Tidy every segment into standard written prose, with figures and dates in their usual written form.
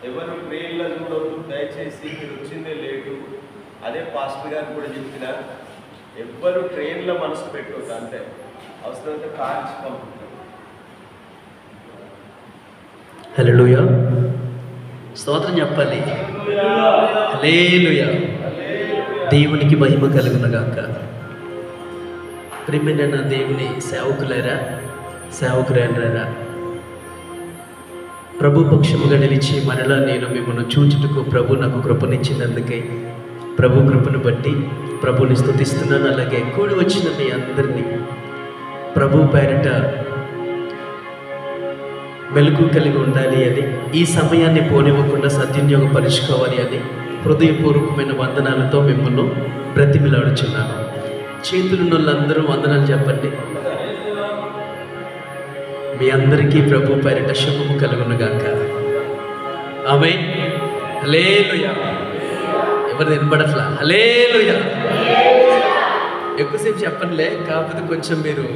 ఎవరు ట్రైన్లో చూడవద్దు, దయచేసి మీరు వచ్చిందే లేటు. అదే పాస్టర్ గారు కూడా చెప్పిన, ఎవ్వరు ట్రైన్లో మనసు పెట్టవద్దు, అంతే. అవసరమైతే కార్చి పంపుతారు. హల్లెలూయా, స్తోత్రం చెప్పాలి. హల్లెలూయా, దేవునికి మహిమ కలుగునగాక. ప్రియమైన దేవుని సేవకులారా, సేవకురారా, ప్రభు పక్షముగా నిలిచి మరలా నేను మిమ్మల్ని చూచుటకు ప్రభు నాకు కృపనిచ్చినందుకే ప్రభు కృపను బట్టి ప్రభుని స్తుతిస్తున్నాను. అలాగే కూడి వచ్చిన మీ అందరినీ ప్రభు పేరిట మెలకు కలిగి ఉండాలి అని, ఈ సమయాన్ని పోనివ్వకుండా సద్వినియోగపరుచుకోవాలి అని హృదయపూర్వకమైన వందనాలతో మిమ్మల్ని బ్రతిమిలాడుచున్నాను. చేతులున్న వాళ్ళందరూ వందనాలు చెప్పండి. మీ అందరికీ ప్రభు పేరిట శుభము కలుగునుగాక. ఆమేన్. హల్లెలూయా. ఎవరు వినపడట్లా? హల్లెలూయా. ఎక్కువసేపు చెప్పనులే, కాకపోతే కొంచెం మీరు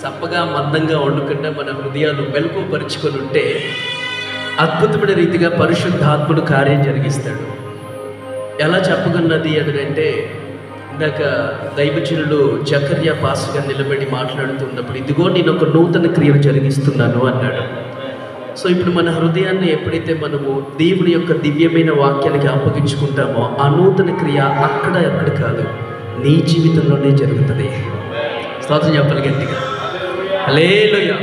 సప్పగా మందంగా వండుకుండా మన హృదయాలు మెలకుపరుచుకొని ఉంటే అద్భుతమైన రీతిగా పరిశుద్ధాత్ముడు కార్యం జరిగిస్తాడు. ఎలా చెప్పగలది అదంటే, ఇందాక దైవజనుడు జకర్యా పాస్టర్ గారు నిలబడి మాట్లాడుతున్నప్పుడు, ఇదిగో నేను ఒక నూతన క్రియను జరిగిస్తున్నాను అన్నాడు. సో ఇప్పుడు మన హృదయాన్ని ఎప్పుడైతే మనము దేవుని యొక్క దివ్యమైన వాక్యానికి అప్పగించుకుంటామో, ఆ నూతన క్రియ అక్కడ కాదు, నీ జీవితంలోనే జరుగుతుంది. స్తోత్రం చెప్పాలి గట్టిగా. హల్లెలూయా.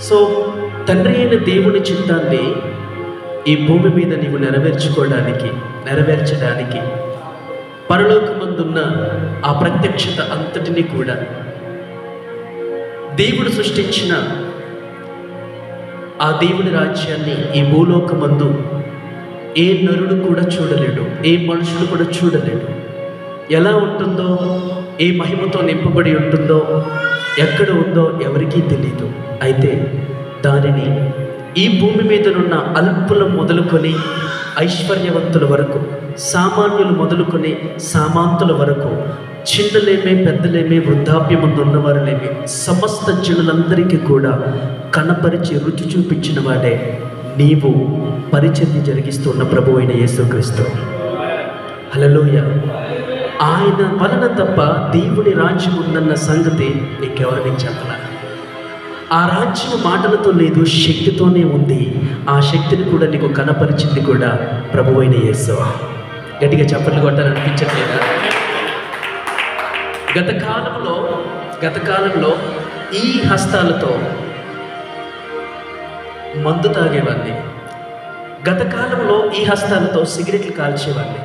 సో తండ్రి అయిన దేవుని చిత్తాన్ని ఈ భూమి మీద నీవు నెరవేర్చడానికి పరలోకమందున్న ఆ ప్రత్యక్షత అంతటినీ కూడా దేవుడు సృష్టించిన ఆ దేవుని రాజ్యాన్ని ఈ భూలోకమందు ఏ నరుడు కూడా చూడలేడు, ఏ మనుషుడు కూడా చూడలేడు. ఎలా ఉంటుందో, ఏ మహిమతో నింపబడి ఉంటుందో, ఎక్కడ ఉందో ఎవరికీ తెలియదు. అయితే దానిని ఈ భూమి మీదనున్న అల్పుల మొదలుకొని ఐశ్వర్యవంతుల వరకు, సామాన్యులు మొదలుకొని సామాంతుల వరకు, చిన్నలేమే పెద్దలేమే వృద్ధాప్యమందు ఉన్నవారులేమి, సమస్త జనులందరికీ కూడా కనపరిచి రుచి చూపించిన వాడే నీవు పరిచర్య జరిగిస్తున్న ప్రభు అయిన యేసుక్రీస్తు. హల్లెలూయా. ఆయన వలన తప్ప దేవుని రాజ్యం ఉందన్న సంగతి నీకెవరికి చెప్పాల. ఆ రాజ్యం మాటలతో లేదు, శక్తితోనే ఉంది. ఆ శక్తిని కూడా నీకు కనపరిచింది కూడా ప్రభు అయిన యేసు. గట్టిగా చప్పట్లు కొట్టాలనిపించట్లేదా? గత కాలంలో ఈ హస్తాలతో మందు తాగేవాడిని, గత కాలంలో ఈ హస్తాలతో సిగరెట్లు కాల్చేవాడిని,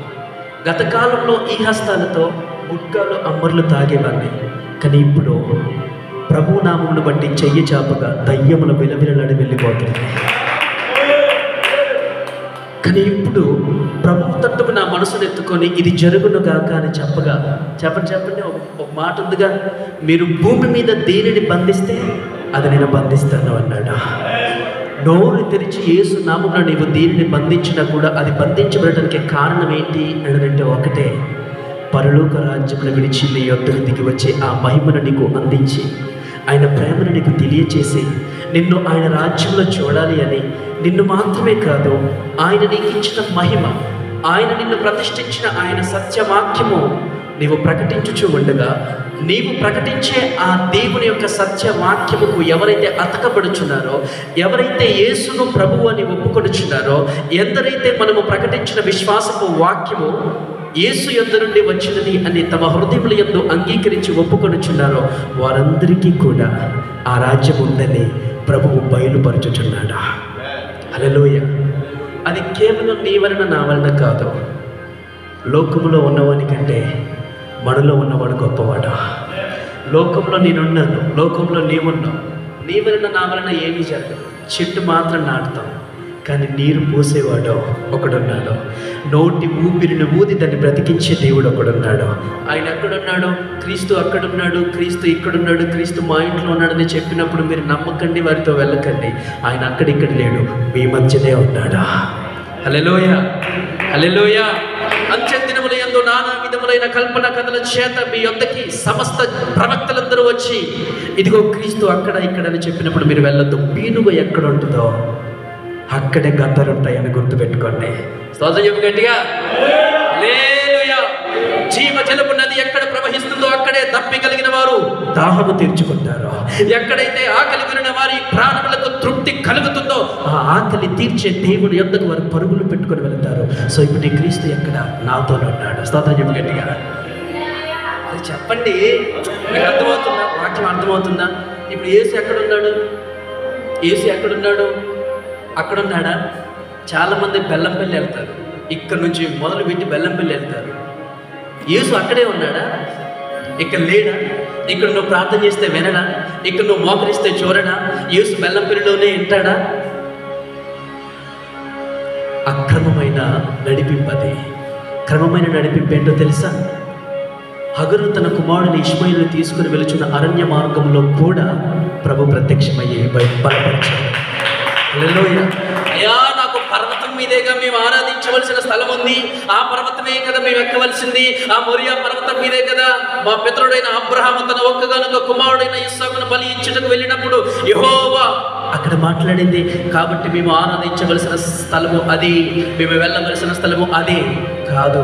గత కాలంలో ఈ హస్తాలతో గుట్కాలు అమ్మర్లు తాగేవాడిని. కానీ ఇప్పుడు ప్రభు నామమును బట్టి చెయ్యి చాపగా దయ్యముల విలవిలలాడి వెళ్ళిపోతుంది. కానీ ఇప్పుడు ప్రభు తత్వము నా మనసును ఎత్తుకొని ఇది జరుగునుగాక అని చెప్పండి. ఒక మాట ఉందిగా, మీరు భూమి మీద దేనిని బంధిస్తే అది నేను బంధిస్తాను అన్నాడు. నోరు తెరిచి యేసు నామమున నీవు దేనిని బంధించినా కూడా అది బంధించబడటానికి కారణం ఏంటి అంటే ఒకటే, పరలోక రాజ్యమును విడిచి నీ యొద్దకు దిగి వచ్చి ఆ మహిమను నీకు అందించి ఆయన ప్రేమను నీకు తెలియచేసి నిన్ను ఆయన రాజ్యంలో చూడాలి అని, నిన్ను మాత్రమే కాదు ఆయన నీకు ఇచ్చిన మహిమ, ఆయన నిన్ను ప్రతిష్ఠించిన ఆయన సత్యవాక్యము నీవు ప్రకటించుచూ ఉండగా, నీవు ప్రకటించే ఆ దేవుని యొక్క సత్యవాక్యముకు ఎవరైతే అతకబడుచున్నారో, ఎవరైతే యేసును ప్రభువు అని ఒప్పుకొనుచున్నారో, ఎందరైతే మనము ప్రకటించిన విశ్వాసపు వాక్యము యేసు యొద్ద నుండి వచ్చినది అని తమ హృదయముల యందు అంగీకరించి ఒప్పుకొనుచున్నారో, వారందరికీ కూడా ఆ రాజ్యం ఉందని ప్రభువు బయలుపరచుచున్నాడు. హల్లెలూయా. అది కేవలం నీ వలన నా వలన కాదు, లోకములో ఉన్నవాని కంటే మనలో ఉన్నవాడు గొప్పవాడు. లోకంలో నేనున్నాను, లోకంలో నీవున్నావు, నీ వలన నా వలన ఏమీ జరగదు. చెట్టు మాత్రం నాటుతాం, కానీ నీరు పోసేవాడు ఒకడున్నాడు. నోటి ఊపిరిని ఊది దాన్ని బ్రతికించే దేవుడు ఒకడున్నాడు. ఆయన ఎక్కడున్నాడు? క్రీస్తు అక్కడున్నాడు, క్రీస్తు ఇక్కడున్నాడు, క్రీస్తు మా ఇంట్లో ఉన్నాడని చెప్పినప్పుడు మీరు నమ్మకండి, వారితో వెళ్ళకండి. ఆయన అక్కడిక్కడ లేడు, మీ మధ్యనే ఉన్నాడు. హల్లెలూయా, హల్లెలూయా. అంత్యదినముల యందు నానా విధములైన కల్పన కథల చేత మీ యొద్దకి సమస్త ప్రవక్తలందరూ వచ్చి ఇదిగో క్రీస్తు అక్కడ ఇక్కడ అని చెప్పినప్పుడు మీరు వెళ్ళొద్దు. పీనుగ ఎక్కడ ఉంటుందో అక్కడే గద్దరుంటాయని గుర్తుపెట్టుకోండి. స్తోత్రం చెప్పు గట్టిగా. హల్లెలూయా. జీవ జలపు నది ఎక్కడ ప్రవహిస్తుందో అక్కడే దప్పి కలిగిన వారు దాహము తీర్చుకుంటారు. ఎక్కడైతే ఆకలి కలిగిన వారి ప్రాణములకు తృప్తి కలుగుతుందో ఆ ఆకలి తీర్చే దేవుని యొద్దకు వారు పరుగులు పెట్టుకొని వెళ్తారు. సో ఇప్పుడు ఈ క్రీస్తు ఎక్కడ? నాతోనే ఉన్నాడు. స్తోత్రం చెప్పు గట్టిగా. అది చెప్పండి, మీకు అర్థమవుతుందా? వాక్యం అర్థమవుతుందా? ఇప్పుడు యేసు ఎక్కడున్నాడు? యేసు ఎక్కడున్నాడు? అక్కడున్నాడా? చాలామంది బెల్లంపల్లి వెళ్తారు. ఇక్కడ నుంచి మొదలు పెట్టి బెల్లంపల్లి వెళ్తారు. యేసు అక్కడే ఉన్నాడా? ఇక్కడ లేడా? ఇక్కడ నువ్వు ప్రార్థన చేస్తే వినడా? ఇక్కడ నువ్వు మోకరిస్తే చూడడా? యేసు బెల్లంపల్లిలోనే వింటాడా? అక్రమమైన నడిపింపది. క్రమమైన నడిపింపు ఏంటో తెలుసా? హగరు తన కుమారుని ఇష్మాయిలుని తీసుకుని వెలుచున్న అరణ్య మార్గంలో కూడా ప్రభు ప్రత్యక్షమయ్యి బలపరిచాడు. హల్లెలూయా. అయ్యా, నాకు పర్వతం మీదేగా మేము ఆరాధించవలసిన స్థలం ఉంది. ఆ పర్వతమే కదా మేము ఎక్కవలసింది. ఆ మొరియా పర్వతం మీదే కదా మా పితరుడైన అబ్రహాము తన ఒక్కగానొక్క కుమారుడైన ఇస్సాకును బలి ఇచ్చుటకు వెళ్ళినప్పుడు యెహోవా అక్కడ మాట్లాడింది. కాబట్టి మేము ఆరాధించవలసిన స్థలము అది, మేము వెళ్ళవలసిన స్థలము అదే కాదు.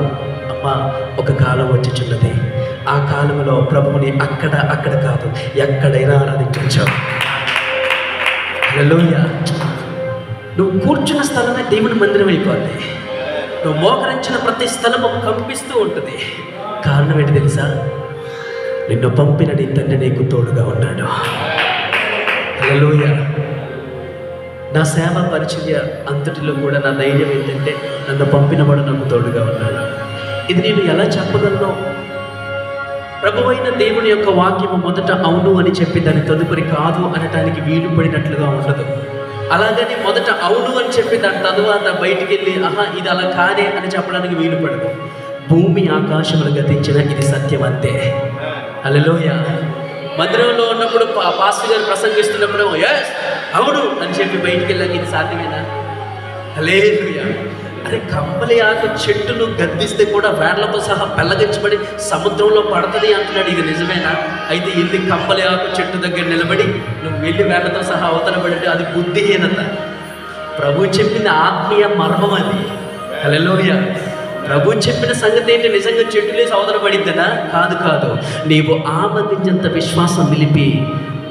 అమ్మా, ఒక కాలం వచ్చుచున్నది. ఆ కాలంలో ప్రభువుని అక్కడ కాదు ఎక్కడైనా ఆరాధించవచ్చు. హల్లెలూయా. నువ్వు కూర్చున్న స్థలమే దేవుని మందిరం అయిపోద్ది. నువ్వు మోకరించిన ప్రతి స్థలము కంపిస్తూ ఉంటుంది. కారణం ఏంటి తెలుసా? నిన్ను పంపిన నీ తండ్రి నీకు తోడుగా ఉన్నాడు. హల్లెలూయా. నా సేవ పరిచర్య అంతటిలో కూడా నా ధైర్యం ఏంటంటే నన్ను పంపినవాడు నాకు తోడుగా ఉన్నాడు. ఇది నేను ఎలా చెప్పగలను? ప్రభువైన దేవుని యొక్క వాక్యము మొదట అవును అని చెప్పి దాని తదుపరి కాదు అనటానికి వీలు పడినట్లుగా ఉండదు. అలాగని మొదట అవును అని చెప్పి దాని తరువాత బయటికి వెళ్ళి ఇది అలా కాదే అని చెప్పడానికి వీలు పడదు. భూమి ఆకాశములు గతించిన ఇది సత్యం అంతే. హల్లెలూయా. మందిరంలో ఉన్నప్పుడు పాస్టర్ గారు ప్రసంగిస్తున్నప్పుడు ఎస్ అవును అని చెప్పి బయటికి వెళ్ళాక ఇది సాధ్యమేనా? హల్లెలూయా. అరే, కంబలి ఆకు చెట్టును గద్దిస్తే కూడా వేళ్లతో సహా పెళ్ళగించబడి సముద్రంలో పడుతుంది అంటున్నాడు. ఇది నిజమేనా? అయితే వెళ్ళి కంబలి ఆకు చెట్టు దగ్గర నిలబడి నువ్వు వెళ్ళి వేళ్లతో సహా అవతలబడి అది బుద్ధిహీనత. ప్రభు చెప్పింది ఆత్మీయ మర్మం అది. హల్లెలూయా. ప్రభు చెప్పిన సంగతి ఏంటి? నిజంగా చెట్టులేసి అవతలబడిద్దనా? కాదు. నీవు ఆమగించంత విశ్వాసం నిలిపి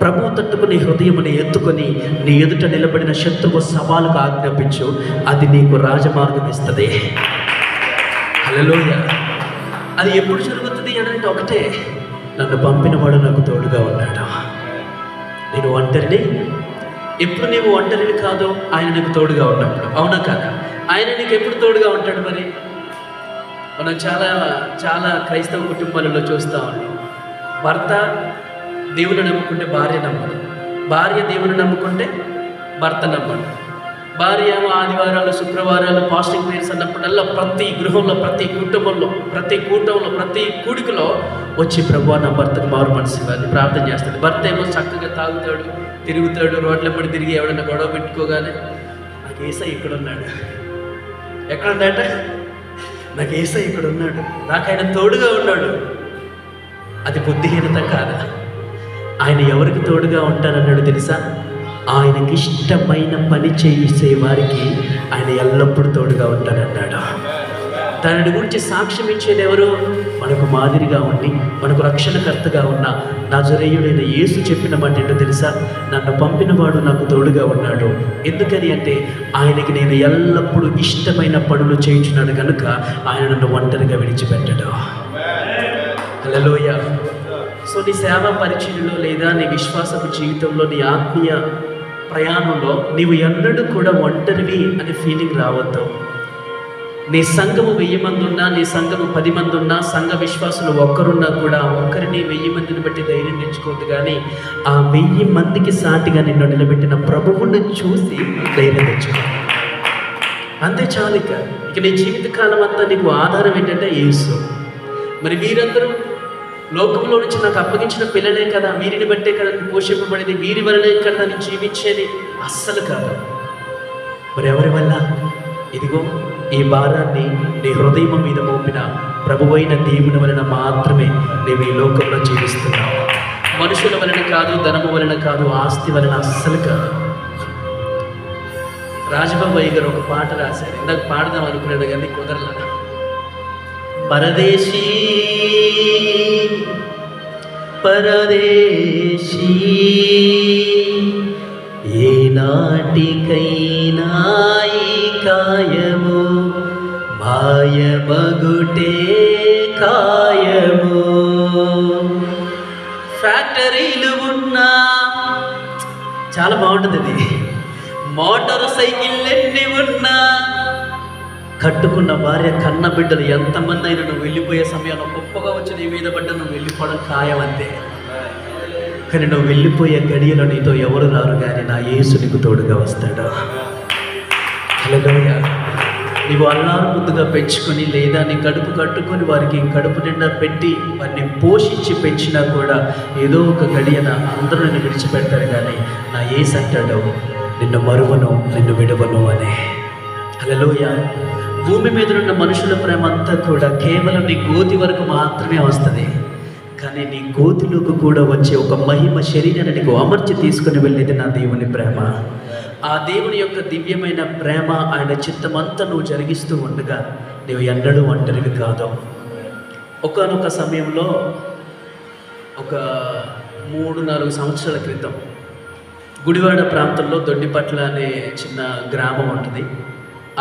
ప్రభు తట్టుకు నీ హృదయముని ఎత్తుకొని నీ ఎదుట నిలబడిన శత్రువు సవాలుగా ఆజ్ఞాపించు. అది నీకు రాజమార్గం ఇస్తుంది. హల్లెలూయా. అది ఎప్పుడు జరుగుతుంది అని అంటే ఒకటే, నన్ను పంపినవాడు నాకు తోడుగా ఉన్నాడు. నేను ఒంటరిని. ఎప్పుడు నీవు ఒంటరిని కాదు, ఆయన నీకు తోడుగా ఉన్నప్పుడు. అవునా కాదా? ఆయన నీకు ఎప్పుడు తోడుగా ఉంటాడు? మరి మనం చాలా క్రైస్తవ కుటుంబాలలో చూస్తూ ఉన్నాం. భర్త దేవుని నమ్ముకుంటే భార్య నమ్మదు, భార్య దేవుని నమ్ముకుంటే భర్త నమ్మడు. భార్య ఏమో ఆదివారాలు శుక్రవారాలు ఫాస్టింగ్ ప్రేయర్స్ అన్నప్పుడల్లా ప్రతి గృహంలో ప్రతి కుటుంబంలో ప్రతి కూటంలో ప్రతి కూడికలో వచ్చి ప్రభువా నా భర్తకు మారు మనసు ఇవ్వాలి ప్రార్థన చేస్తాడు. భర్త ఏమో చక్కగా తాగుతాడు, తిరుగుతాడు, రోడ్ల పడి తిరిగి ఎవడన్నా గొడవ పెట్టుకోగానే నాకు యేసయ్య ఇక్కడ ఉన్నాడు. ఎక్కడున్నాట? నాకు యేసయ్య ఇక్కడ ఉన్నాడు, నాకు ఆయన తోడుగా ఉన్నాడు. అది బుద్ధిహీనత కాదా? ఆయన ఎవరికి తోడుగా ఉంటారన్నాడు తెలుసా? ఆయనకి ఇష్టమైన పని చేసే వారికి ఆయన ఎల్లప్పుడూ తోడుగా ఉంటారన్నాడు. దాని గురించి సాక్ష్యం ఇచ్చేది ఎవరు? మనకు మాదిరిగా ఉండి మనకు రక్షణకర్తగా ఉన్న నజరేయుడైన యేసు చెప్పిన మాట ఏంటో తెలుసా? నన్ను పంపినవాడు నాకు తోడుగా ఉన్నాడు. ఎందుకని అంటే ఆయనకి నేను ఎల్లప్పుడూ ఇష్టమైన పనులు చేయించున్నాడు కనుక ఆయన నన్ను ఒంటరిగా విడిచిపెట్టాడు. హల్లెలూయా. సో నీ సేవా పరిచర్యలో లేదా నీ విశ్వాసపు జీవితంలో నీ ఆత్మీయ ప్రయాణంలో నీవు ఎన్నడూ కూడా ఒంటరివి అనే ఫీలింగ్ రావద్దు. నీ సంఘము 1000 మంది ఉన్నా, నీ సంఘము 10 మంది ఉన్నా, సంఘ విశ్వాసులు ఒక్కరున్నా కూడా ఒక్కరిని 1000 మందిని బట్టి ధైర్యం తెచ్చుకోవద్దు. కానీ ఆ 1000 మందికి సాటిగా నిన్ను నిలబెట్టిన ప్రభువుని చూసి ధైర్యం తెచ్చుకో. అంతే చాలు. ఇక నీ జీవితకాలం అంతా నీకు ఆధారం ఏంటంటే యేసు. మరి వీరందరూ లోకంలో నుంచి నాకు అప్పగించిన పిల్లలే కదా, వీరిని బట్టే కదా పోషింపబడేది, వీరి వల్లనే కదా నేను జీవించేది. అస్సలు కాదు. మరి ఎవరి వల్ల? ఇదిగో ఈ భారాన్ని నీ హృదయం మీద మోపిన ప్రభువైన దేవుని వలన మాత్రమే నీవు ఈ లోకంలో జీవిస్తున్నావు. మనుషుల వలన కాదు, ధనము వలన కాదు, ఆస్తి వలన అస్సలు కాదు. రాజబాబు అయ్య గారు ఒక పాట రాశారు. ఇందాక పాడదాం అనుకున్నాడు కానీ కుదరలా. పరదేశీ పరదేశీ ఏనాటికైనా ఈ కాయము మాయమగుటే కాయము. ఫ్యాక్టరీలు ఉన్నా చాలా బాగుంటుంది అది. మోటార్ సైకిల్ ఎన్ని ఉన్నా, కట్టుకున్న భార్య కన్న బిడ్డలు ఎంతమంది అయినా నువ్వు వెళ్ళిపోయే సమయంలో గొప్పగా వచ్చి నీ మీద పడ్డ నువ్వు వెళ్ళిపోవడం ఖాయం అంతే. కానీ నువ్వు వెళ్ళిపోయే గడియలో నీతో ఎవరు రారు, కానీ నా యేసు నీకు తోడుగా వస్తాడు. హల్లెలూయా. నీవు అల్లారు ముద్దుగా పెంచుకొని లేదా నీ కడుపు కట్టుకొని వారికి కడుపు నిండా పెట్టి వారిని పోషించి పెంచినా కూడా ఏదో ఒక గడియన అందరూ నిన్ను విడిచిపెడతారు, కానీ నా యేసు అంటాడు నిన్ను మరువను నిన్ను విడవను అనే. హల్లెలూయా. భూమి మీద ఉన్న మనుషుల ప్రేమ అంతా కూడా కేవలం నీ గోతి వరకు మాత్రమే వస్తుంది, కానీ నీ గోతిలోకి కూడా వచ్చే ఒక మహిమ శరీరాన్ని నీకు అమర్చి తీసుకుని వెళ్ళేది నా దేవుని ప్రేమ. ఆ దేవుని యొక్క దివ్యమైన ప్రేమ, ఆయన చిత్తమంతా నువ్వు జరిగిస్తూ ఉండగా నీవు ఎన్నడూ ఒంటరివి కాదు. ఒకానొక సమయంలో ఒక 3-4 సంవత్సరాల క్రితం గుడివాడ ప్రాంతంలో దొడ్డిపట్ల అనే చిన్న గ్రామం ఉంటుంది.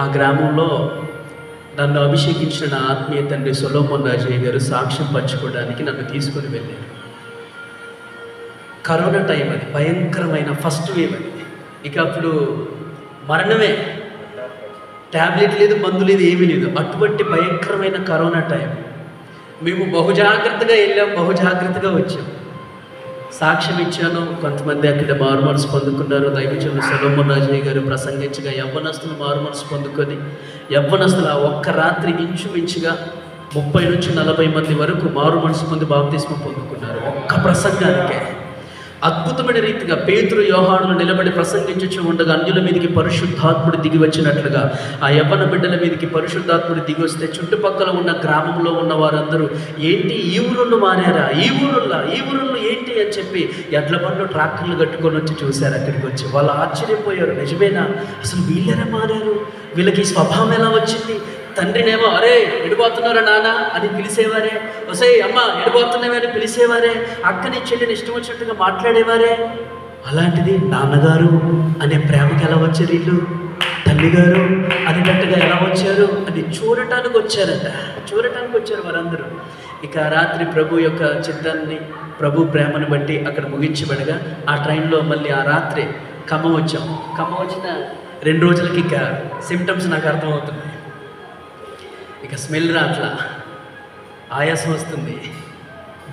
ఆ గ్రామంలో నన్ను అభిషేకించిన నా ఆత్మీయ తండ్రి సొలొమోన్ రాజయ్య గారు సాక్ష్యం పంచుకోవడానికి నన్ను తీసుకొని వెళ్ళారు. కరోనా టైం అది, భయంకరమైన ఫస్ట్ వేవ్ అది. ఇక అప్పుడు మరణమే, ట్యాబ్లెట్ లేదు, మందు లేదు, ఏమీ లేదు. అటువంటి భయంకరమైన కరోనా టైం. మేము బహుజాగ్రత్తగా వెళ్ళాం, బహుజాగ్రత్తగా వచ్చాం. సాక్ష్యం ఇచ్చాను. కొంతమంది అక్కడ మారుమనసు పొందుకున్నారు. దైవజనులు సొలొమోన్ రాజయ్య గారు ప్రసంగించగా యవ్వనస్తులు మారుమనసు పొందుకొని యవ్వనస్తులు ఆ ఒక్క రాత్రి ఇంచుమించుగా 30-40 మంది వరకు మారుమనసు పొంది బాప్తిస్మం పొందుకున్నారు ఒక్క ప్రసంగానికే. అద్భుతమైన రీతిగా పేతురు యోహానులు నిలబడి ప్రసంగించుచు ఉండగా అన్యుల మీదకి పరిశుద్ధాత్ముడు దిగి వచ్చినట్లుగా ఆ యవ్వన బిడ్డల మీదకి పరిశుద్ధాత్ముడు దిగి వస్తే చుట్టుపక్కల ఉన్న గ్రామంలో ఉన్న వారందరూ ఏంటి ఈ ఊరుళ్ళు మారారా, ఈ ఊరుళ్ళు ఏంటి అని చెప్పి ఎడ్ల బండ్లు ట్రాక్టర్లు కట్టుకొని వచ్చి చూశారు. అక్కడికి వచ్చి వాళ్ళు ఆశ్చర్యపోయారు. నిజమేనా, అసలు వీళ్ళెలా మారారు, వీళ్ళకి స్వభావం ఎలా వచ్చింది? తండ్రినేమో అరే ఎడిపోతున్నారా నాన్న అని పిలిచేవారే, వసే అమ్మ ఎడిపోతున్నావే అని పిలిచేవారే, అక్కని చెల్లిని ఇష్టం వచ్చినట్టుగా మాట్లాడేవారే. అలాంటిది నాన్నగారు అనే ప్రేమకి ఎలా వచ్చారు వీళ్ళు, తల్లిగారు అనేటట్టుగా ఎలా వచ్చారు అని చూడటానికి వచ్చారు వారందరూ. ఇక రాత్రి ప్రభు యొక్క చిత్తాన్ని, ప్రభు ప్రేమను బట్టి అక్కడ ముగించబడగా ఆ ట్రైన్లో మళ్ళీ ఆ రాత్రి ఖమ్మం వచ్చాం. ఖమ్మం వచ్చిన 2 రోజులకి ఇక సిమ్టమ్స్ నాకు అర్థమవుతుంది. ఇక స్మెల్ రాట్లా, ఆయాసం వస్తుంది,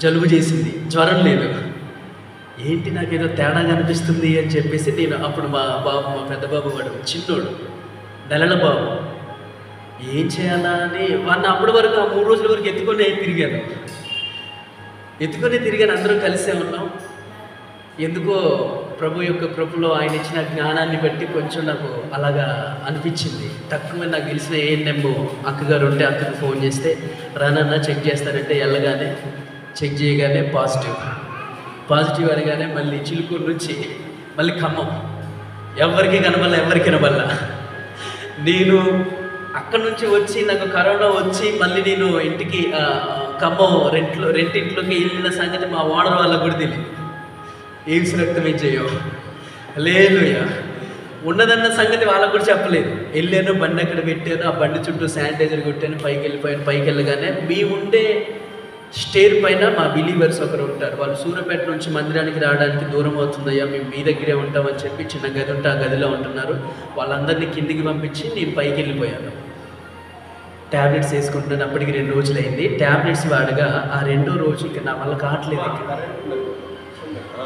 జలుబు చేసింది, జ్వరం లేదు. ఏంటి నాకేదో తేడాగా అనిపిస్తుంది అని చెప్పేసి నేను అప్పుడు మా పెద్ద బాబు వాడు చిన్నోడు, నెలల బాబు, ఏం చేయాలా అని వాడిని అప్పటి వరకు ఆ 3 రోజుల వరకు ఎత్తుకొని తిరిగాను. అందరం కలిసే ఉన్నాం. ఎందుకో ప్రభు యొక్క కృపలో ఆయన ఇచ్చిన జ్ఞానాన్ని బట్టి కొంచెం నాకు అలాగా అనిపించింది. తక్కువ నాకు తెలిసిన ఏఎన్ఎం అక్కగారు ఉంటే అక్కకు ఫోన్ చేస్తే రానన్నా చెక్ చేస్తారంటే వెళ్ళగానే చెక్ చేయగానే పాజిటివ్ అనగానే మళ్ళీ చిలుకూరు నుంచి మళ్ళీ ఖమ్మం, ఎవరికి కనబల్ల. నేను అక్కడి నుంచి వచ్చి నాకు కరోనా వచ్చి మళ్ళీ నేను ఇంటికి ఖమ్మం రెంటింట్లోకి వెళ్ళిన సంగతి మా ఓనర్ వాళ్ళకు కూడా తెలియదు. ఎయిమ్స్ రక్తం ఏం చేయో లేదుయ్యా ఉన్నదన్న సంగతి వాళ్ళకు కూడా చెప్పలేదు. వెళ్ళాను, బండి అక్కడ పెట్టాను, ఆ బండి చుట్టూ శానిటైజర్ కొట్టాను, పైకి వెళ్ళగానే మీ ఉండే స్టేర్ పైన మా బిలీవర్స్ ఒకరు ఉంటారు. వాళ్ళు సూర్యాపేట నుంచి మందిరానికి రావడానికి దూరం అవుతుందయ్యా, మేము మీ దగ్గరే ఉంటామని చెప్పి చిన్న గది ఉంటే ఆ గదిలో ఉంటున్నారు. వాళ్ళందరినీ కిందికి పంపించి నేను పైకి వెళ్ళిపోయాను. ట్యాబ్లెట్స్ వేసుకుంటున్నాను. అప్పటికి 2 రోజులైంది. ట్యాబ్లెట్స్ వాడగా ఆ 2వ రోజు ఇక నా వల్ల కావట్లేదు.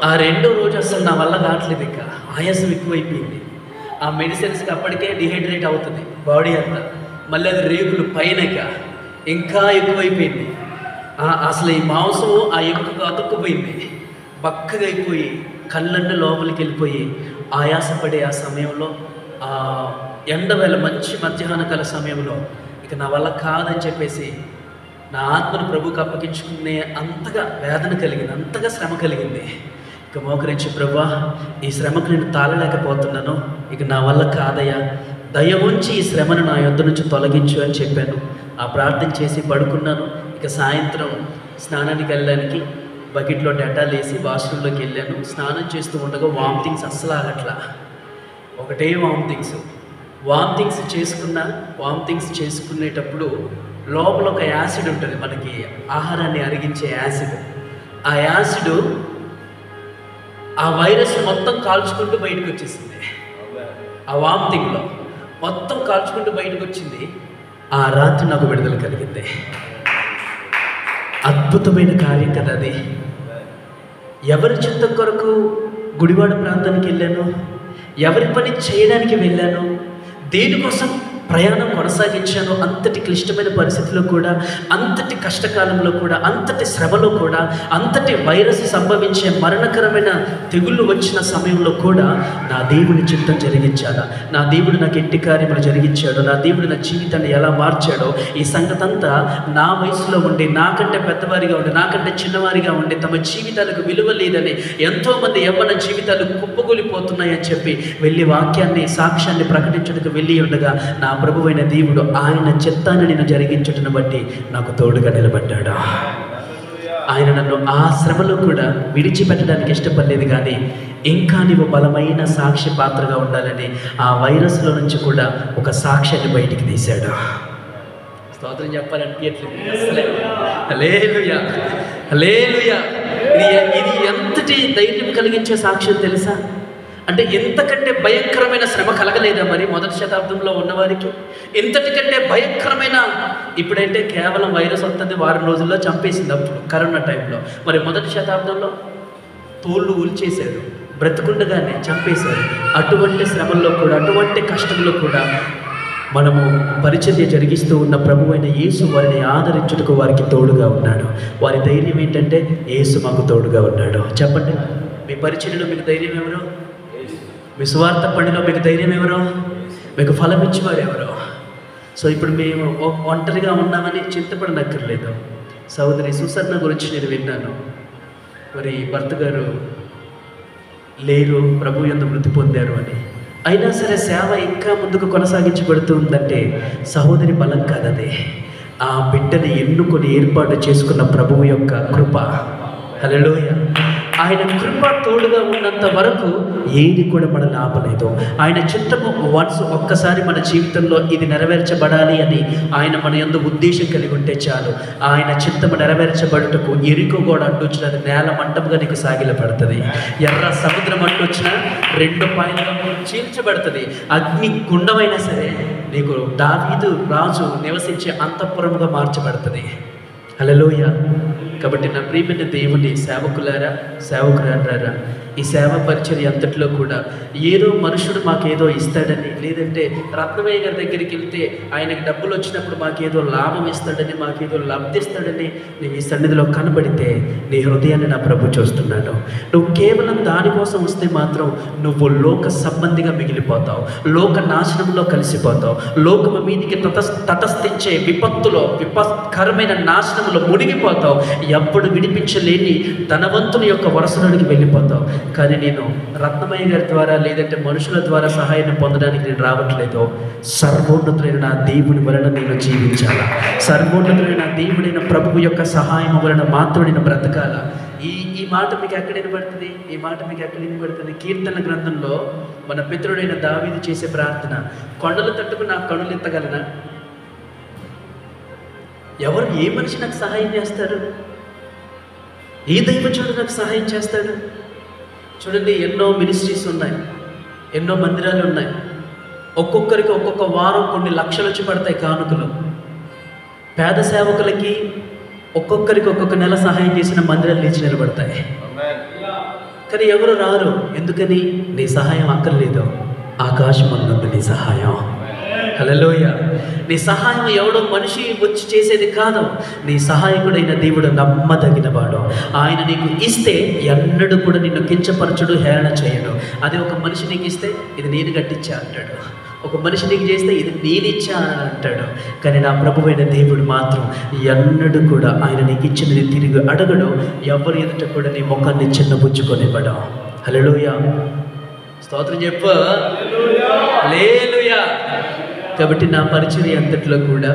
ఆ 2వ రోజు అసలు నా వల్ల కావట్లేదు. ఇక ఆయాసం ఎక్కువైపోయింది. ఆ మెడిసిన్స్కి అప్పటికే డిహైడ్రేట్ అవుతుంది బాడీ అంతా. మళ్ళీ అది రేకులు పైన ఇంకా ఎక్కువైపోయింది. అసలు ఈ మాంసం ఆ ఎముకకు అతుక్కుపోయింది, బక్కగా అయిపోయి కళ్ళన్నీ లోపలికి వెళ్ళిపోయి ఆయాసపడే ఆ సమయంలో, ఆ ఎండవేళ మంచి మధ్యాహ్న కాల సమయంలో ఇక నా వల్ల కాదని చెప్పేసి నా ఆత్మను ప్రభువుకి అప్పగించుకునే అంతగా వేదన కలిగింది, అంతగా శ్రమ కలిగింది. ఇక మోకరించి, ప్రభా ఈ శ్రమకు నేను తాళలేకపోతున్నాను, ఇక నా వల్ల కాదయ్యా, దయ ఉంచి ఈ శ్రమను నా యొద్ద నుంచి తొలగించు అని చెప్పాను. ఆ ప్రార్థన చేసి పడుకున్నాను. ఇక సాయంత్రం స్నానానికి వెళ్ళడానికి బకెట్లో డెటాల్ వేసి వాష్రూమ్లోకి వెళ్ళాను. స్నానం చేస్తూ ఉండగా వామిటింగ్స్ అస్సలు ఆగట్లా, ఒకటే వామిటింగ్స్ చేసుకునేటప్పుడు లోపల ఒక యాసిడ్ ఉంటుంది, మనకి ఆహారాన్ని అరిగించే యాసిడ్. ఆ యాసిడ్ ఆ వైరస్ మొత్తం కాల్చుకుంటూ బయటకు వచ్చేసింది. ఆ వామిటింగ్లో మొత్తం కాల్చుకుంటూ బయటకు వచ్చింది. ఆ రాత్రి నాకు విడుదల కలిగింది. అద్భుతమైన కార్యం కదా అది. ఎవరి చిత్తం కొరకు గుడివాడ ప్రాంతానికి వెళ్ళాను, ఎవరి పని చేయడానికి వెళ్ళాను, దేనికోసం ప్రయాణం కొనసాగించాను, అంతటి క్లిష్టమైన పరిస్థితిలో కూడా, అంతటి కష్టకాలంలో కూడా, అంతటి శ్రమలో కూడా, అంతటి వైరస్ సంభవించే మరణకరమైన తెగుళ్ళు వచ్చిన సమయంలో కూడా నా దేవుని చిత్తం జరిగించాడా, నా దేవుడు నాకు ఎట్టి కార్యములు జరిగించాడో, నా దేవుడు నా జీవితాన్ని ఎలా మార్చాడో, ఈ సంగతంతా నా వయసులో ఉండి, నాకంటే పెద్దవారిగా ఉండి, నాకంటే చిన్నవారిగా ఉండి, తమ జీవితాలకు విలువ లేదని ఎంతోమంది యవ్వన జీవితాలు కుప్పగూలిపోతున్నాయని చెప్పి వెళ్ళి వాక్యాన్ని, సాక్ష్యాన్ని ప్రకటించడానికి వెళ్ళి ఉండగా నా ప్రభువైన దేవుడు ఆయన చిత్తాన్ని నేను జరిగించుటను బట్టి నాకు తోడుగా నిలబడ్డాడు. ఆయన నన్ను ఆ శ్రమలో కూడా విడిచిపెట్టడానికి ఇష్టపడలేదు, కానీ ఇంకా నీవు బలమైన సాక్షి పాత్రగా ఉండాలని ఆ వైరస్లో నుంచి కూడా ఒక సాక్ష్యాన్ని బయటికి తీశాడు. స్తోత్రం చెప్పాలనిపించట్లేదు అసలే. హల్లెలూయా, హల్లెలూయా. ఇది ఎంతటి ధైర్యం కలిగించే సాక్ష్యం తెలుసా? అంటే ఎంతకంటే భయంకరమైన శ్రమ కలగలేదా మరి మొదటి శతాబ్దంలో ఉన్నవారికి? ఎంతటికంటే భయంకరమైన, ఇప్పుడంటే కేవలం వైరస్ వస్తుంది, వారం రోజుల్లో చంపేసింది అప్పుడు కరోనా టైంలో. మరి మొదటి శతాబ్దంలో తోళ్ళు ఊల్చేశారు, బ్రతుకుండగానే చంపేశారు. అటువంటి శ్రమల్లో కూడా, అటువంటి కష్టంలో కూడా మనము పరిచర్య జరిగిస్తూ ఉన్న ప్రభువైన యేసు వారిని ఆదరించుటకు వారికి తోడుగా ఉన్నాడు. వారి ధైర్యం ఏంటంటే యేసు మాకు తోడుగా ఉన్నాడు. చెప్పండి, మీ పరిచర్యలో మీకు ధైర్యం ఎవరో? మీ సువార్త పనిలో మీకు ధైర్యం ఎవరో? మీకు ఫలం ఇచ్చేవారు ఎవరో? సో ఇప్పుడు మేము ఒంటరిగా ఉన్నామని చింతపడనక్కర్లేదు. సహోదరి సుసర్ణ గురించి నేను విన్నాను. మరి భర్త గారు లేరు, ప్రభు యందు మృతి పొందారు అని. అయినా సరే సేవ ఇంకా ముందుకు కొనసాగించబడుతూ ఉందంటే సహోదరి బలం కాదది, ఆ బిడ్డని ఎన్నుకొని ఏర్పాటు చేసుకున్న ప్రభువు యొక్క కృప. హల్లెలూయా. ఆయన కృప తోడుగా ఉన్నంత వరకు ఏది కూడా మనల్ని ఆపలేదు. ఆయన చిత్తము ఒక్కసారి మన జీవితంలో ఇది నెరవేర్చబడాలి అని ఆయన మన యందు ఉద్దేశం కలిగి ఉంటే చాలు. ఆయన చిత్తము నెరవేర్చబడుటకు ఎరికో కూడా అడ్డొచ్చిన అది నేల మంటముగా నీకు సాగిలపడుతుంది. ఎర్ర సముద్రం అడ్డొచ్చిన 2 పాయలుగా చీల్చబడుతుంది. అగ్ని గుండమైనా సరే నీకు దావీదు రాజు నివసించే అంతఃపురముగా మార్చబడుతుంది. హల్లెలూయా. కాబట్టి నా ప్రియమైన దేవుని సేవకులారా, సేవకురారా, ఈ సేవ పరిచర్య అంతట్లో కూడా ఏదో మనుషుడు మాకేదో ఇస్తాడని, లేదంటే రత్నమయ్య గారి దగ్గరికి వెళ్తే ఆయనకి డబ్బులు వచ్చినప్పుడు మాకేదో లాభం ఇస్తాడని, మాకేదో లబ్ధిస్తాడని నువ్వు ఈ సన్నిధిలో కనబడితే నీ హృదయాన్ని నా ప్రభు చూస్తున్నాడు. నువ్వు కేవలం దానికోసం వస్తే మాత్రం నువ్వు లోక సంబంధిగా మిగిలిపోతావు, లోక నాశనంలో కలిసిపోతావు, లోకము మీదికి తటస్థించే విపత్తులో, విపత్కరమైన నాశనంలో మునిగిపోతావు. ఎప్పుడు విడిపించలేని ధనవంతుని యొక్క వరసలోనికి వెళ్ళిపోతావు. కానీ నేను రత్నమయ్య గారి ద్వారా, లేదంటే మనుషుల ద్వారా సహాయాన్ని పొందడానికి నేను రావట్లేదు. సర్వోన్నతులైన నా దేవుని వలన నేను జీవించాలా, సర్వోన్నతులైన నా దేవుడైన ప్రభువు యొక్క సహాయం వలన మాత్రం నేను బ్రతకాలా. ఈ మాట మీకు ఎక్కడ వినబడుతుంది? ఈ మాట మీకు ఎక్కడ వినబడుతుంది? కీర్తన గ్రంథంలో మన పితరుడైన దావీదు చేసే ప్రార్థన, కొండలు తట్టుకు నా కనులు ఎత్తగలనా? ఎవరు, ఏ మనిషి నాకు సహాయం చేస్తాడు? ఏ దైవజనుడు నాకు సహాయం చేస్తాడు? చూడండి, ఎన్నో మినిస్ట్రీస్ ఉన్నాయి, ఎన్నో మందిరాలు ఉన్నాయి. ఒక్కొక్కరికి ఒక్కొక్క వారం కొన్ని లక్షలు వచ్చి పడతాయి కానుకలు. పేద సేవకులకి ఒక్కొక్కరికి ఒక్కొక్క నెల సహాయం చేసిన మందిరాలు లేచి నిలబడతాయి. కానీ ఎవరు రారు. ఎందుకని? నీ సహాయం అక్కర్లేదు, ఆకాశం అన్నది నీ సహాయం. హల్లెలూయా. నీ సహాయం ఎవడో మనిషి వచ్చి చేసేది కాదు. నీ సహాయకుడైన దేవుడు నమ్మదగినవాడు. ఆయన నీకు ఇస్తే ఎన్నడూ కూడా నిన్ను కించపరచుడు, హేళన చేయడు. అదే ఒక మనిషి నీకు ఇస్తే ఇది నేను కట్టించా అంటాడు. ఒక మనిషి నీకు చేస్తే ఇది నేనిచ్చా అని అంటాడు. కానీ నా ప్రభువైన దేవుడు మాత్రం ఎన్నడూ కూడా ఆయన నీకు ఇచ్చినది తిరిగి అడగడు. ఎవరు ఎదుట కూడా నీ ముఖాన్ని చిన్నబుచ్చుకొనివ్వడం. హల్లెలూయా, స్తోత్రం చెప్పు. హల్లెలూయా. కాబట్టి నా పరిచర్య అంతట్లో కూడా,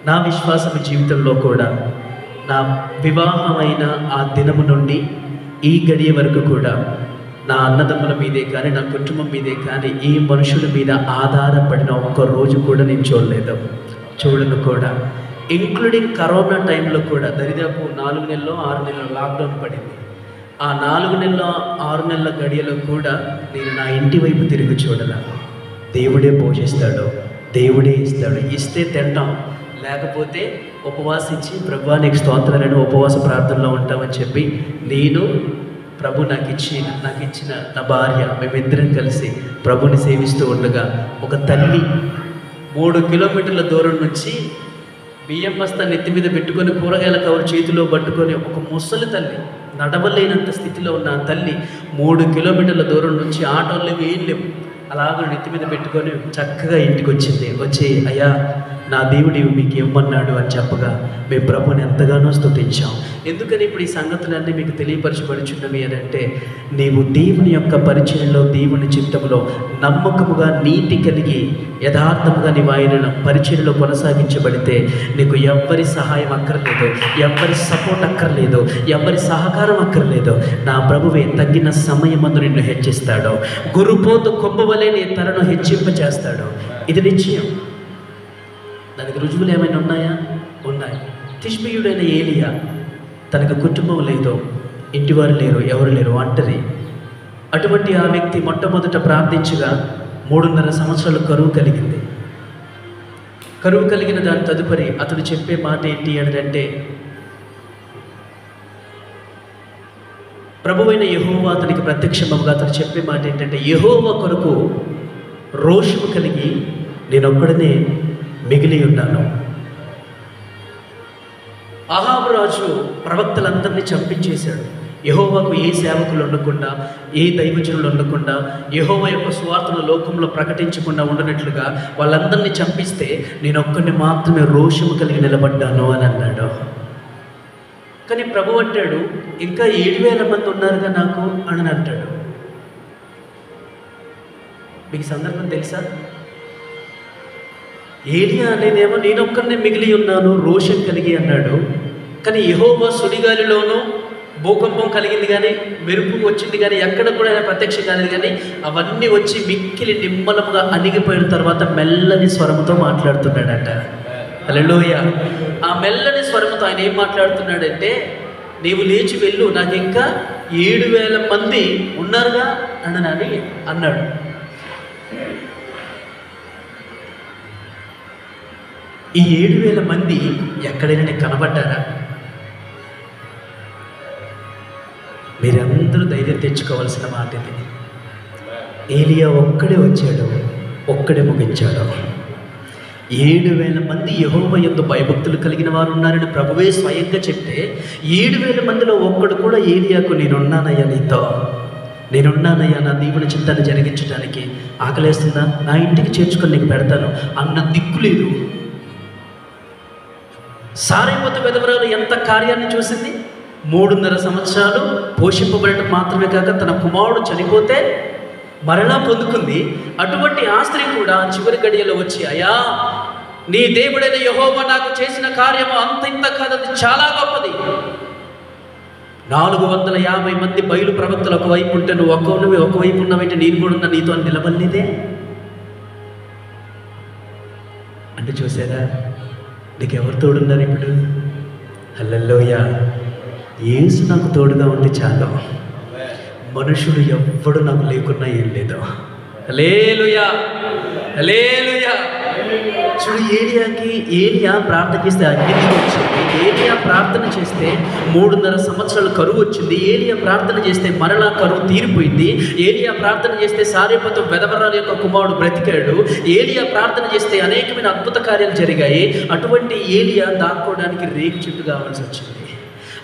నా విశ్వాస జీవితంలో కూడా, నా వివాహమైన ఆ దినము నుండి ఈ గడియ వరకు కూడా నా అన్నదమ్ముల మీదే కానీ, నా కుటుంబం మీదే కానీ, ఈ మనుషుల మీద ఆధారపడిన ఒక్క రోజు కూడా నేను చూడను కూడా. ఇంక్లూడింగ్ కరోనా టైంలో కూడా దరిదాపు 4 నెలలు 6 నెలలు లాక్డౌన్ పడింది. ఆ 4 నెలల 6 నెలల గడియలో కూడా నేను నా ఇంటి వైపు తిరిగి చూడాల. దేవుడే పోషిస్తాడు, దేవుడే ఇస్తాడు. ఇస్తే తింటాం, లేకపోతే ఉపవాసించి ప్రభువా నీకు స్తోత్రాలను ఉపవాస ప్రార్థనలో ఉంటామని చెప్పి నేను, ప్రభు నాకు ఇచ్చిన నా భార్య, మేమిద్దరం కలిసి ప్రభుని సేవిస్తూ ఉండగా ఒక తల్లి 3 కిలోమీటర్ల దూరం నుంచి బియ్యం బస్తా నెత్తి మీద పెట్టుకొని కూరగాయల కవర్ చేతిలో పట్టుకొని ఒక ముసలి తల్లి, నడవలేనంత స్థితిలో ఉన్న ఆ తల్లి 3 కిలోమీటర్ల దూరం నుంచి ఆటోలు లేవు, ఏం లేవు, అలాగ నెత్తి మీద పెట్టుకొని చక్కగా ఇంటికి వచ్చింది. వచ్చి అయ్యా నా దేవుడు మీకు ఇవ్వమన్నాడు అని చెప్పగా మేము ప్రభుని ఎంతగానో స్తుతించాం. ఎందుకని ఇప్పుడు ఈ సంగతులన్నీ మీకు తెలియపరచబడుచున్నవి అని అంటే, నీవు దేవుని యొక్క పరిచయంలో, దేవుని చిత్తంలో నమ్మకముగా, నీతి కలిగి, యథార్థముగా నీవు ఆయన పరిచయంలో కొనసాగించబడితే నీకు ఎవ్వరి సహాయం అక్కర్లేదు, ఎవ్వరి సపోర్ట్ అక్కర్లేదు, ఎవ్వరి సహకారం అక్కర్లేదు. నా ప్రభువే తగిన సమయమందు నిన్ను హెచ్చిస్తాడు. గురుపోతు కొమ్మవలే నీ తలను హెచ్చింపచేస్తాడు. ఇది నిశ్చయం. దానికి రుజువులు ఏమైనా ఉన్నాయా? ఉన్నాయి. తిష్బీయుడైన ఏలియా, తనకు కుటుంబం లేదు, ఇంటివారు లేరు, ఎవరు లేరు, ఒంటరి. అటువంటి ఆ వ్యక్తి మొట్టమొదట ప్రార్థించగా 3.5 సంవత్సరాలు కరువు కలిగింది. కరువు కలిగిన దాని తదుపరి అతడు చెప్పే మాట ఏంటి అని అంటే, ప్రభువైన యెహోవా అతనికి ప్రత్యక్షముగా అతడు చెప్పే మాట ఏంటంటే, యెహోవా కొరకు రోషము కలిగి నేనొక్కడనే మిగిలి ఉన్నాను. అహాబు రాజు ప్రవక్తలందరినీ చంపించేశాడు. యెహోవాకు ఏ సేవకులు ఉండకుండా, ఏ దైవజనులు ఉండకుండా, యెహోవా యొక్క సువార్తను లోకంలో ప్రకటించకుండా ఉండనట్లుగా వాళ్ళందరినీ చంపిస్తే నేను ఒక్కడిని మాత్రమే రోషము కలిగి నిలబడ్డాను అని అన్నాడు. కానీ ప్రభు అంటాడు, ఇంకా 7,000 మంది ఉన్నారుగా నాకు అని అంటాడు. మీకు సందర్భం తెలుసా? ఏలియా అనేదేమో నేనొక్కడినే మిగిలి ఉన్నాను, రోషం కలిగి అన్నాడు. కానీ యెహోవా సుడిగాలిలోనూ భూకంపం కలిగింది కానీ, మెరుపు వచ్చింది కానీ, ఎక్కడ కూడా ఆయన ప్రత్యక్షం కాలేదు. కానీ అవన్నీ వచ్చి మిక్కిలి నిమ్మలముగా అణిగిపోయిన తర్వాత మెల్లని స్వరముతో మాట్లాడుతున్నాడట. హల్లెలూయా. ఆ మెల్లని స్వరముతో ఆయన ఏం మాట్లాడుతున్నాడంటే, నీవు లేచి వెళ్ళు, నాకు ఇంకా 7,000 మంది ఉన్నారుగా అని అన్నాడు. ఈ 7,000 మంది ఎక్కడైనా నీకు కనబడ్డారా? మీరందరూ ధైర్యం తెచ్చుకోవాల్సిన మాట ఇది. ఏలియా ఒక్కడే వచ్చాడు, ఒక్కడే ముగించాడు. 7,000 మంది యెహోవా యందు భయభక్తులు కలిగిన వారు ఉన్నారని ప్రభువే స్వయంగా చెప్తే, 7,000 మందిలో ఒక్కడు కూడా ఏలియాకు నేనున్నానయ్యా, నీతో నేనున్నానయ్యా, నా దేవుని చిత్తాన్ని జరిగించడానికి, ఆకలేస్తుందా నా ఇంటికి చేర్చుకొని నీకు పెడతాను అన్న దిక్కు లేదు. సారెపోతు విధవరాలు ఎంత కార్యాన్ని చూసింది. 3.5 సంవత్సరాలు పోషింపబడటం మాత్రమే కాక తన కుమారుడు చనిపోతే మరలా పొందుకుంది. అటువంటి ఆ స్త్రీ కూడా చివరి గడియలో వచ్చి, అయ్యా నీ దేవుడైన యెహోవా నాకు చేసిన కార్యము అంత ఇంత కాదది చాలా గొప్పది. 450 మంది బయలు ప్రవక్తలు ఒకవైపు ఉంటే నువ్వు ఒకవైపు ఉన్నవంటే నేను కూడా ఉన్నా నీతో నిలబడలేదే అంటే చూసారా? నీకు ఎవరు తోడున్నారు ఇప్పుడు? హల్లెలూయా. యేసు నాకు తోడుగా ఉంటే చాలు. మనుషుడు ఎవ్వడు నాకు లేకున్నా ఏం లేదు. హల్లెలూయా, హల్లెలూయా. చూడు, ఏలియా ప్రార్థన చేస్తే అగ్ని వచ్చింది. ఏలియా ప్రార్థన చేస్తే 3.5 సంవత్సరాలు కరువు వచ్చింది. ఏలియా ప్రార్థన చేస్తే మరలా కరువు తీరిపోయింది. ఏలియా ప్రార్థన చేస్తే సారెపోతు విధవరాలు యొక్క కుమారుడు బ్రతికాడు. ఏలియా ప్రార్థన చేస్తే అనేకమైన అద్భుత కార్యాలు జరిగాయి. అటువంటి ఏలియా దాక్కోవడానికి రేగు చెట్టు కావాల్సి వచ్చింది.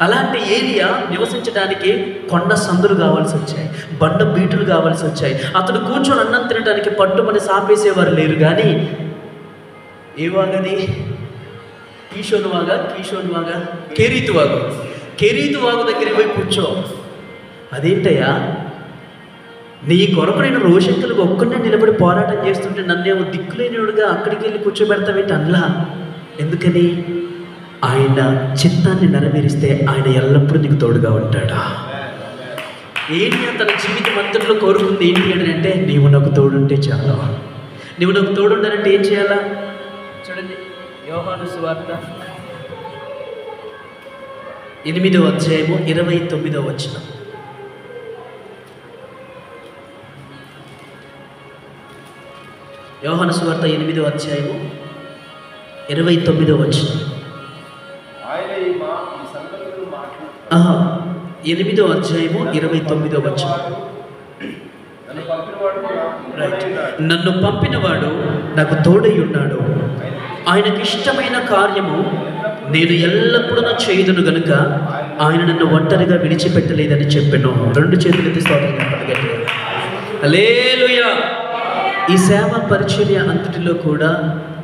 అలాంటి ఏలియా నివసించడానికి కొండ సందులు కావాల్సి వచ్చాయి, బండ బీటులు కావాల్సి వచ్చాయి. అతడు కూర్చొని అన్నం తినడానికి పట్టుమని సాపేసేవారు లేరు. కానీ ఏ వాగది? కీషోను వాగా కెరీతు వాగు దగ్గరికి పోయి కూర్చో. అదేంటయ్యా, నీ కొరకు నేను రోషంకులకు ఒక్కడే నిలబడి పోరాటం చేస్తుంటే నన్నేమో దిక్కులేనివాడుగా అక్కడికి వెళ్ళి కూర్చోబెడతావేంటి అనలా. ఎందుకని? ఆయన చిత్తాన్ని నెరవేరిస్తే ఆయన ఎల్లప్పుడూ నీకు తోడుగా ఉంటాడా. ఏలియా తన జీవితం అంతట్లో కోరుకుంది ఏంటి అని అంటే, నీవు నాకు తోడుంటే చాలు. నీవు నాకు తోడుండాలంటే ఏం చేయాలా? చూడండి, యోహాను సువార్త 8వ అధ్యాయము 29వ వచనం. యోహాను సువార్త 8వ అధ్యాయము 29వ వచనం. 8వ అధ్యాయము 29వ వచనం. నన్ను పంపినవాడు నాకు తోడై ఉన్నాడు, ఆయనకి ఇష్టమైన కార్యము నేను ఎల్లప్పుడూ చేయుదును గనుక ఆయన నన్ను ఒంటరిగా విడిచిపెట్టలేదని చెప్పాను. 2 చేతులెత్తి స్తోత్రం చెప్పండి. హల్లెలూయా. ఈ సేవ పరిచర్య అంతటిలో కూడా,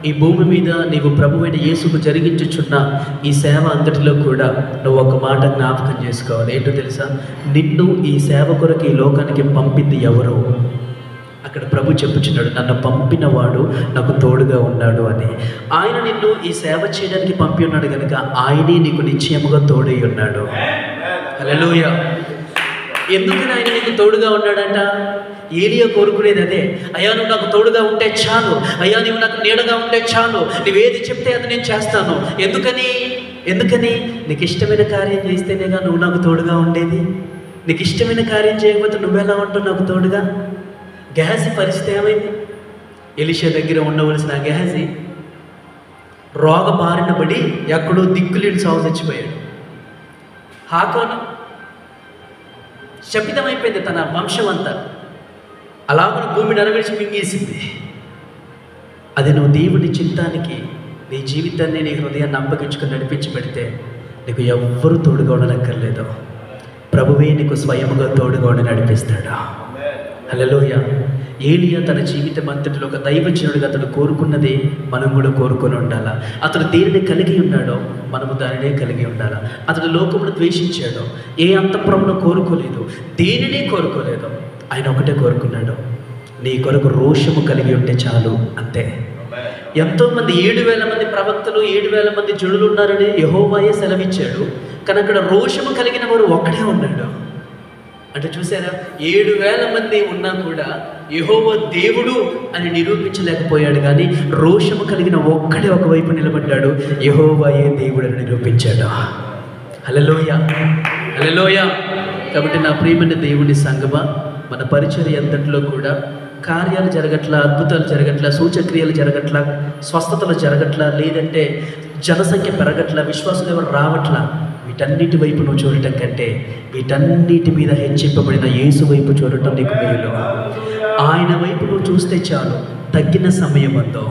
ఈ భూమి మీద నీవు ప్రభువైన యేసుకు జరిగించుచున్న ఈ సేవ అంతటిలో కూడా నువ్వు ఒక మాట జ్ఞాపకం చేసుకోవాలి. ఏంటో తెలుసా? నిన్ను ఈ సేవ కొరకు ఈ లోకానికి పంపింది ఎవరు? అక్కడ ప్రభు చెప్పుచున్నాడు, నన్ను పంపినవాడు నాకు తోడుగా ఉన్నాడు అని. ఆయన నిన్ను ఈ సేవ చేయడానికి పంపి ఉన్నాడు కనుక ఆయనే నీకు నిశ్చయముగా తోడై ఉన్నాడు. హల్లెలూయా. ఎందుకని ఆయన నీకు తోడుగా ఉన్నాడంట? ఏలియా కోరుకునేది అదే. అయ్యా నువ్వు నాకు తోడుగా ఉంటే చాలు, అయ్యా నువ్వు నాకు నీడగా ఉంటే చాలు, నువ్వేది చెప్తే అది నేను చేస్తాను. ఎందుకని నీకు ఇష్టమైన కార్యం చేస్తేనేగా నువ్వు నాకు తోడుగా ఉండేది. నీకు ఇష్టమైన కార్యం చేయకపోతే నువ్వెలా ఉంటావు నాకు తోడుగా? గెహజీ పరిస్థితి ఏమైంది? ఎలీషా దగ్గర ఉండవలసిన గెహజీ రోగ బారిన పడి ఎక్కడో దిక్కులేని సాగు చచ్చిపోయాడు. హాకోను శపితమైపోయింది తన వంశం అంతా, అలాగని భూమిని నెరవేర్చి మింగేసింది. అది నువ్వు దేవుని చిత్తానికి నీ జీవితాన్ని, నీ హృదయాన్ని అప్పగించుకొని నడిపించి పెడితే నీకు ఎవ్వరూ తోడుగా ఉండనక్కర్లేదు. ప్రభువే నీకు స్వయముగా తోడుగా ఉండి నడిపిస్తాడా. హల్లెలూయా. ఏలియా తన జీవితం అంతటిలో ఒక దైవజనుడిగా అతడు కోరుకున్నది మనం కూడా కోరుకొని ఉండాలా. అతడు దేనిని కలిగి ఉన్నాడో మనము దానినే కలిగి ఉండాలా. అతడు లోకమును ద్వేషించాడు, ఏ అంతఃపురమును కోరుకోలేదు, దేనిని కోరుకోలేదు. ఆయన ఒకటే కోరుకున్నాడు, నీ కొరకు రోషము కలిగి ఉంటే చాలు, అంతే. ఎంతోమంది 7,000 మంది ప్రవక్తలు, 7,000 మంది జనులు ఉన్నారని యెహోవాయే సెలవిచ్చాడు. కానీ అక్కడ రోషము కలిగిన వాడు ఒక్కడే ఉన్నాడు. అంటే చూసారా, 7,000 మంది ఉన్నా కూడా యెహోవా దేవుడు అని నిరూపించలేకపోయాడు. కానీ రోషము కలిగిన ఒక్కడే ఒకవైపు నిలబడ్డాడు, యెహోవాయే దేవుడు అని నిరూపించాడు. హల్లెలూయా, హల్లెలూయా. కాబట్టి నా ప్రియమైన దేవుని సంగమా, మన పరిచర్య అంతట్లో కూడా కార్యాలు జరగట్లా, అద్భుతాలు జరగట్లా, సూచక్రియలు జరగట్లా, స్వస్థతలు జరగట్లా, లేదంటే జనసంఖ్య పెరగట్లా, విశ్వాసులు ఎవరు రావట్లా, వీటన్నిటి వైపు నువ్వు చూడటం కంటే వీటన్నిటి మీద హెచ్చింపబడిన యేసు వైపు చూడటం నీకు మేలు. ఆయన వైపు నువ్వు చూస్తే చాలు, తగ్గిన సమయం అందో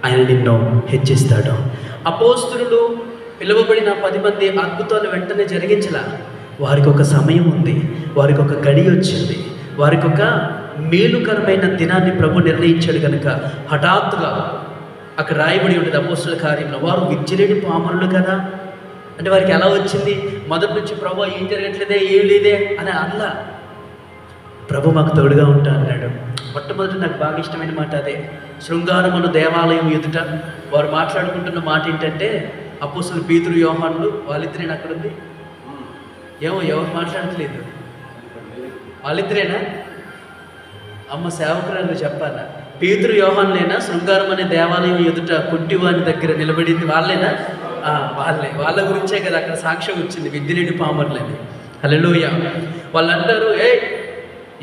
ఆయన నిన్ను హెచ్చిస్తాడు. అపోస్తలులు పిలువబడిన 10 మంది అద్భుతాలు వెంటనే జరిగించలా. వారికి ఒక సమయం ఉంది, వారికి ఒక గడి వచ్చింది, వారికి ఒక మేలుకరమైన దినాన్ని ప్రభు నిర్ణయించాడు. కనుక హఠాత్తుగా అక్కడ రాయబడి ఉండేది అపోస్తలుల కార్యంలో, వారు విద్యలేని పామరులు కదా. అంటే వారికి ఎలా వచ్చింది? మొదటి నుంచి ప్రభు ఏం జరగట్లేదే, ఏం లేదే అని అనలా. ప్రభు మాకు తోడుగా ఉంటా అన్నాడు. మొట్టమొదటి నాకు బాగా ఇష్టమైన మాట అదే. శృంగారమును దేవాలయం ఎదుట వారు మాట్లాడుకుంటున్న మాట ఏంటంటే, అపోస్తలులు పేతురు యోహానులు వాళ్ళిద్దరేనా అక్కడ ఉంది? ఏమో ఎవరు మాట్లాడట్లేదు, వాళ్ళిద్దరేనా? అమ్మ సేవకురాలు చెప్పాలా? పేతురు యోహానులేనా శృంగారం అనే దేవాలయం ఎదుట కుంటివాని దగ్గర నిలబడింది? వాళ్ళేనా? వాళ్ళే. వాళ్ళ గురించే కదా అక్కడ సాక్ష్యం వచ్చింది, విద్యలేని పామరులని. హల్లెలూయా. వాళ్ళు అంటారు,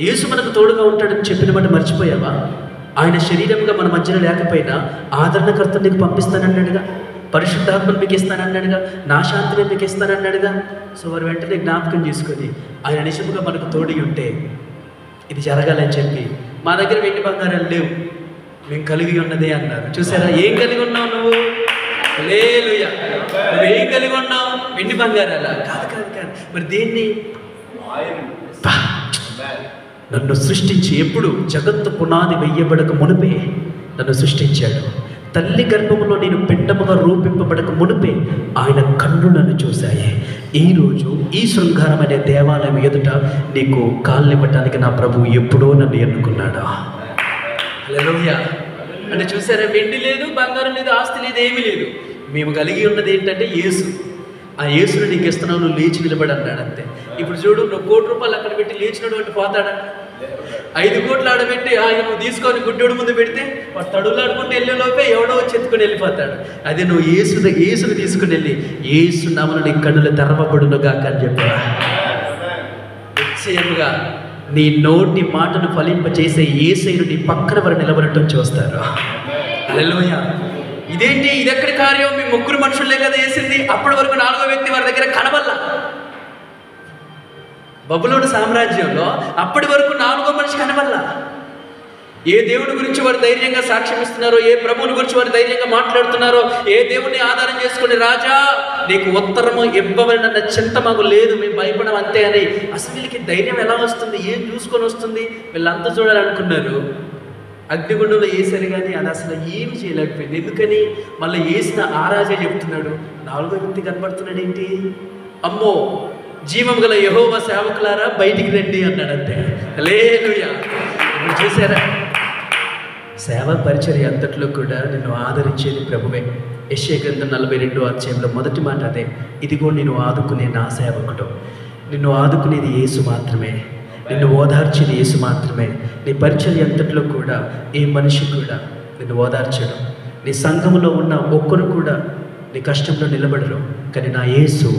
యేసు మనకు తోడుగా ఉంటాడని చెప్పిన మాట మర్చిపోయావా? ఆయన శరీరంగా మన మధ్యలో లేకపోయినా ఆదరణకర్తను నీకు పంపిస్తానన్నాడుగా, పరిశుద్ధాత్మను మీకు ఇస్తానన్నాడుగా, నా శాంతిని మీకు ఇస్తానన్నాడుగా. సో వారు వెంటనే జ్ఞాపకం చేసుకొని ఆయన నిజముగా మనకు తోడి ఉంటే ఇది జరగాలని చెప్పి, మా దగ్గర వెండి బంగారాలు లేవు, మేము కలిగి ఉన్నదే అన్నారు. చూసారా, ఏం కలిగి ఉన్నావు నువ్వు? హల్లెలూయా. నువ్వేం కలిగి ఉన్నావు? వెండి బంగారాలా? కాదు కాదు కాదు. మరి దేన్ని? బా. నన్ను సృష్టించి ఎప్పుడు జగత్తు పునాది వెయ్యబడక మునిపే నన్ను సృష్టించాడు. తల్లి గర్భములో నేను పిండముగా రూపింపబడక మునిపే ఆయన కన్ను నన్ను చూశాయి. ఈరోజు ఈ శృంగారం అనే దేవాలయం ఎదుట నీకు కాళ్ళనివ్వటానికి నా ప్రభువు ఎప్పుడో నన్ను ఎన్నుకున్నాడా. హల్లెలూయా. అంటే చూసారా, వెండి లేదు, బంగారం లేదు, ఆస్తి లేదు, ఏమీ లేదు. మేము కలిగి ఉన్నది ఏంటంటే యేసు. ఆ యేసును నీకు ఇస్తున్నావు, నువ్వు లేచి నిలబడి అన్నాడు అంతే. ఇప్పుడు చూడు, నువ్వు ₹1,00,00,000 అక్కడ పెట్టి లేచినటువంటి పోతాడా? 5 కోట్లు ఆడబెట్టి ఆయన నువ్వు తీసుకొని గుడ్డోడు ముందు పెడితే వాడు తడులాడుకుంటూ వెళ్ళే లోపే ఎవడో వచ్చి ఎత్తుకొని వెళ్ళిపోతాడు. అదే నువ్వు యేసును తీసుకుని వెళ్ళి యేసు నామమున నీ కన్నులు తెరవబడునుగా అని చెప్పా. నిశ్చయముగా నీ నోటి మాటను ఫలింపచేసే యేసయ్యను నీ పక్కన వారు నిలబడటం చూస్తారు. హల్లెలూయా. ఇదేంటి, ఇది ఎక్కడి కార్యం? మీ 3 మనుషులే కదా వేసింది. అప్పటి వరకు 4వ వ్యక్తి వారి దగ్గర కనబల్లా. బబులోను సామ్రాజ్యంలో అప్పటి వరకు 4వ మనిషి కనబల్లా. ఏ దేవుడి గురించి వారు ధైర్యంగా సాక్ష్యం ఇస్తున్నారో, ఏ ప్రభువుని గురించి వారు ధైర్యంగా మాట్లాడుతున్నారో, ఏ దేవుడిని ఆధారం చేసుకుని రాజా నీకు ఉత్తరము ఇవ్వబడిన చింత మాకు లేదు, మేము భయపడం అంతే అని. అసలు వీళ్ళకి ధైర్యం ఎలా వస్తుంది? ఏం చూసుకొని వస్తుంది? వీళ్ళంతా చూడాలనుకున్నారు. అగ్నిగుండంలో వేసారు కానీ అది అసలు ఏం చేయలేకపోయింది. ఎందుకని? మళ్ళీ వేసిన ఆ రాజే చెప్తున్నాడు, 4వ వ్యక్తి కనబడుతున్నాడు ఏంటి? అమ్మో, జీవం గల యెహోవా సేవకులారా బయటికి రండి అన్నాడు అంతే. హల్లెలూయా. ఇప్పుడు చూసారా, సేవా పరిచర్య అంతట్లో కూడా నిన్ను ఆదరించేది ప్రభువే. యెషయా గ్రంథం 42వ అధ్యాయంలో మొదటి మాట అదే, ఇదిగో నిన్ను ఆదుకునే నా సేవకుడు. నిన్ను ఆదుకునేది యేసు మాత్రమే, నిన్ను ఓదార్చేది యేసు మాత్రమే. నీ పరిచర్య అంతట్లో కూడా ఏ మనిషి కూడా నిన్ను ఓదార్చడం, నీ సంఘంలో ఉన్న ఒక్కరు కూడా నీ కష్టంలో నిలబడరు. కానీ నా యేసు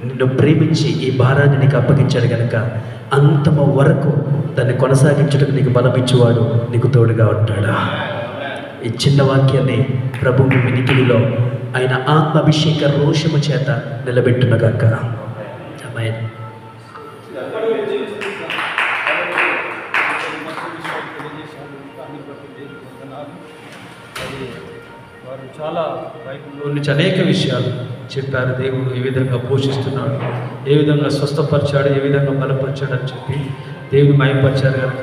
నిన్ను ప్రేమించి ఈ భారాన్ని నీకు అప్పగించాడు కనుక అంతము వరకు దాన్ని కొనసాగించడానికి నీకు బలమిచ్చేవాడు నీకు తోడుగా ఉంటాడా. ఈ చిన్న వాక్యాన్ని ప్రభు మీ వినికిడిలో ఆయన ఆత్మాభిషేక రోషము చేత నిలబెట్టునగాక. ఆమేన్. వారు చాలా బైబిల్లో నుంచి అనేక విషయాలు చెప్పారు. దేవుడు ఏ విధంగా పోషిస్తున్నాడు, ఏ విధంగా స్వస్థపరిచాడు, ఏ విధంగా బలపరిచాడు అని చెప్పి దేవుని మహిమపరిచారు కనుక